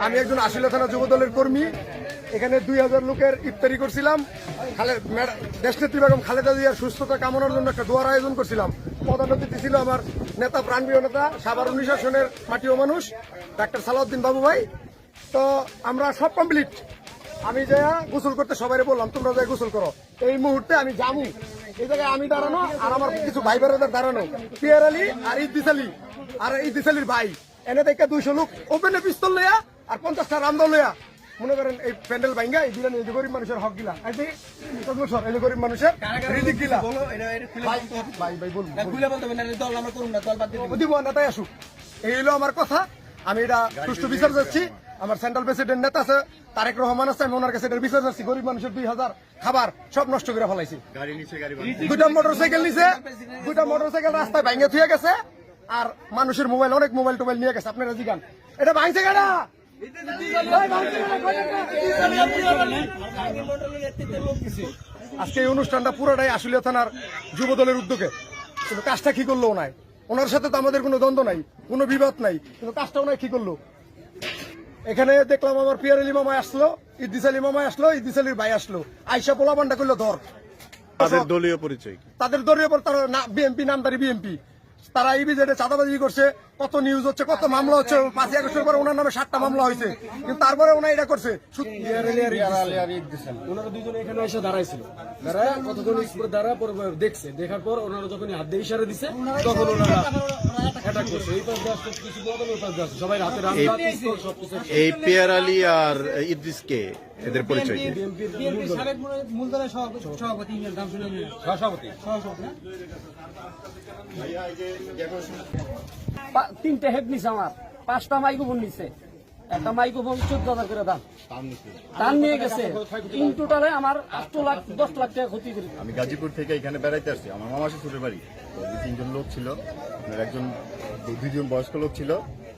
আমি একজন আশুলিয়া থানা যুব দলের কর্মী। এখানে 2000 লোকের ইফতারি করছিলাম। দেশনেত্রী বেগম খালেদা জিয়ার সুস্থতা কামনার জন্য একটা দোয়ার আয়োজন করছিলাম। প্রধান অতিথি ছিল আমার নেতা, প্রাণপ্রিয় নেতা, সাভার 19 আসনের মাটিও মানুষ ডাক্তার সালাউদ্দিন বাবু ভাই। তো আমরা সব কমপ্লিট। আমি যা গোসল করতে সবাই বললাম তোমরা যাই গোসল করো। এই মুহূর্তে আমি যাবো, এই জায়গায় আমি দাঁড়ানো আর আমার কিছু ভাই বেড়াদের দাঁড়ানো, পিয়ার আলী আর ইদ্দিস আলী আর ইদ্দিস আলীর ভাই। এনে দেখে 200 লোক ওপেনে পিস্তল লইয়া আর 50টা রামদা লইয়া মনে করেন এই প্যান্ডেল ভাঙ্গা এই দিলেন। এই যে গরিব মানুষের হক গিলা, এই যে গরিব মানুষের রিজিক গিলা ভাই ভাই বলবো দিব নেতাই আসুক। এই হলো আমার কথা। আমি এটা সুষ্ঠু বিচার যাচ্ছি। আমার সেন্ট্রাল প্রেসিডেন্ট নেতা আছে তারেক রহমান আছে, আমি ওনার কাছে এটার বিচার যাচ্ছি। গরিব মানুষের 2000 খাবার সব নষ্ট করে ফেলাইছি। দুটা মোটরসাইকেল নিছে, দুটা মোটরসাইকেল রাস্তায় ভাঙ্গে থুয়ে গেছে আর মানুষের মোবাইল, অনেক মোবাইল টোবাইল নিয়ে গেছে। আপনারা জিগান এটা ভাঙছে কেনা? আজকে এই অনুষ্ঠানটা পুরোটাই আশুলিয়া থানার যুব দলের উদ্যোগে। কিন্তু কাজটা কি করলো নাই? ওনার সাথে তো আমাদের কোনো দ্বন্দ্ব নাই, কোনো বিবাদ নাই, কিন্তু কাজটাও নাই কি করলো। এখানে দেখলাম আমার পিয়ার আলী মামায় আসলো, ইদ্দিস আলী মামায় আসলো, ইদ্দিস আলীর ভাই আসলো, আইসা পোলা বান্ডা করলো ধর। তাদের দলীয় পরিচয়, তাদের দলীয় তারা বিএনপি নামদারি বিএনপি। তারা ইবিজেডে চাঁদাবাজি করছে, কত নিউজ হচ্ছে, কত মামলা হচ্ছে। 5ই আগস্টের পরে ওনার নামে 7টা মামলা হয়েছে, কিন্তু তারপরে ওনা এটা করছে। ওনারা দুজনে এখানে এসে দাঁড়াইছিল, দাঁড়ায় কতক্ষণ দাঁড়া পরে দেখছে, দেখার পর ওনারা যখন হাত দিয়ে ইশারা দিছে তখন ওনারা অ্যাটাক করছে। এই পাশ দিয়ে আসছে কিছু বদল, ওই পাশ দিয়ে আসছে সবাই হাতে রামদা পিস্তল সবকিছু। এই পিয়ার আলী আর ইদ্রিসকে এদের পরিচয় কি? তিনটে হেড নিছে, আমার 5টা মাইক্রোফোন নিছে। একটা মাইক্রোফোন 14,000 করে দাম টান নিয়ে গেছে। তিন টোটালে আমার 8 লাখ 10 লাখ টাকা ক্ষতি করে। আমি গাজীপুর থেকে এখানে বেড়াইতে আসছি। আমার মামা শ্বশুরের বাড়ি। তো 2-3 জন লোক ছিল, একজন 2জন বয়স্ক লোক ছিল,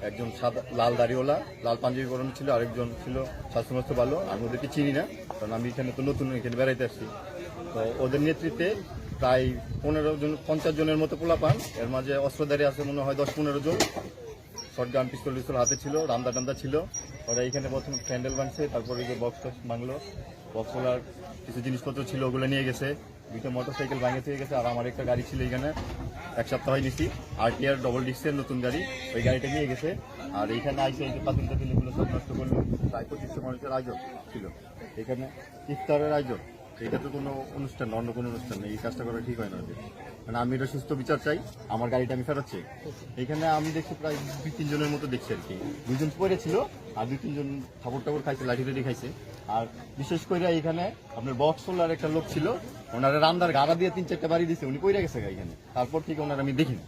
একজন সাদা লাল দাড়িওয়ালা লাল পাঞ্জাবি পরানো ছিল, আরেকজন ছিল স্বাস্থ্যমস্ত ভালো। আমি ওদেরকে চিনি না, কারণ আমি এখানে তো নতুন, এখানে বেড়াইতে আসছি। তো ওদের নেতৃত্বে প্রায় 50 জনের মতো পোলাপান, এর মাঝে অস্ত্রধারী আছে মনে হয় 10-15 জন। শর্টগান পিস্তল হাতে ছিল, রামদা টামদা ছিল। ওরা এখানে প্রথম প্যান্ডেল বানছে, তারপরে যে বক্স ভাঙলো, বক্সওয়ালার কিছু জিনিসপত্র ছিল ওগুলো নিয়ে গেছে। 2টা মোটরসাইকেল ভাঙে থেকে গেছে। আর আমার একটা গাড়ি ছিল এখানে, 1 সপ্তাহ নিছি, RTR ডবল ডিস্কের নতুন গাড়ি, ওই গাড়িটা নিয়ে গেছে। আর এইখানে আইসে এই যে পাতুন টাতুনগুলো সব নষ্ট করলো। প্রায় 2500 মানুষের আয়োজন ছিল এখানে, ইফতারের আয়োজন। এটা তো কোনো অনুষ্ঠান না, অন্য কোনো অনুষ্ঠান নেই। এই কাজটা করা ঠিক হয় না। মানে আমি এটা সুস্থ বিচার চাই। আমার গাড়িটা আমি ফেরাচ্ছি। এখানে আমি দেখছি প্রায় 2-3 জনের মতো দেখছি আর কি। 2 জন পরে ছিল আর 2-3 জন থাপড় খাইছে, লাঠি টাঠি খাইছে। আর বিশেষ করে এখানে আপনার বক্স হোল্ডার একটা লোক ছিল, ওনারা রামদার গাড়া দিয়ে 3-4টা বাড়ি দিচ্ছে, উনি পড়ে গেছে এখানে। তারপর থেকে ওনারা আমি দেখিনি।